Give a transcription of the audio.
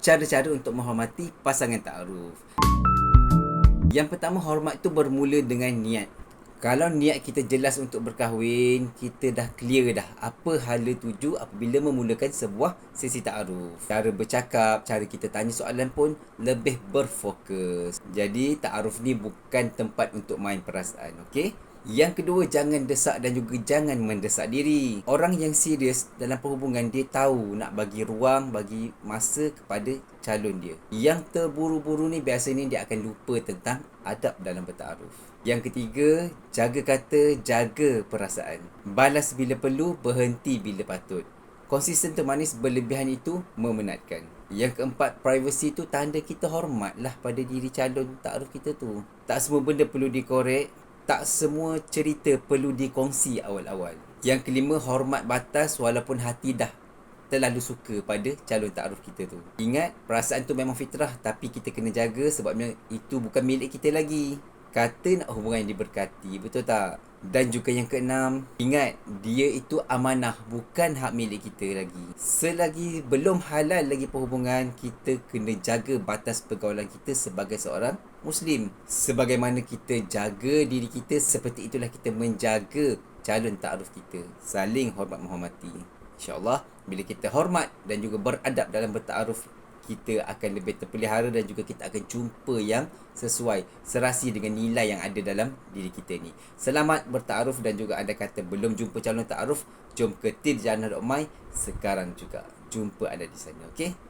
Cara-cara untuk menghormati pasangan ta'aruf. Yang pertama, hormat tu bermula dengan niat. Kalau niat kita jelas untuk berkahwin, kita dah clear dah apa hala tuju apabila memulakan sebuah sesi ta'aruf. Cara bercakap, cara kita tanya soalan pun lebih berfokus. Jadi ta'aruf ni bukan tempat untuk main perasaan, okey? Yang kedua, jangan desak dan juga jangan mendesak diri. Orang yang serius dalam perhubungan, dia tahu nak bagi ruang, bagi masa kepada calon dia. Yang terburu-buru ni biasanya dia akan lupa tentang adab dalam bertaaruf. Yang ketiga, jaga kata, jaga perasaan. Balas bila perlu, berhenti bila patut. Konsisten termanis berlebihan itu memenatkan. Yang keempat, privacy tu tanda kita hormatlah pada diri calon ta'aruf kita tu. Tak semua benda perlu dikorek, tak semua cerita perlu dikongsi awal-awal. Yang kelima, hormat batas walaupun hati dah terlalu suka pada calon ta'aruf kita tu. Ingat, perasaan tu memang fitrah tapi kita kena jaga sebabnya itu bukan milik kita lagi. Kata nak hubungan yang diberkati, betul tak? Dan juga yang keenam, ingat dia itu amanah, bukan hak milik kita lagi. Selagi belum halal lagi perhubungan, kita kena jaga batas pergaulan kita sebagai seorang Muslim. Sebagaimana kita jaga diri kita, seperti itulah kita menjaga calon ta'aruf kita. Saling hormat menghormati. InsyaAllah, bila kita hormat dan juga beradab dalam bertaaruf, kita akan lebih terpelihara dan juga kita akan jumpa yang sesuai, serasi dengan nilai yang ada dalam diri kita ni. Selamat bertaaruf dan juga anda kata belum jumpa calon ta'aruf, jom ke tirjana.my sekarang juga. Jumpa anda di sana, okey?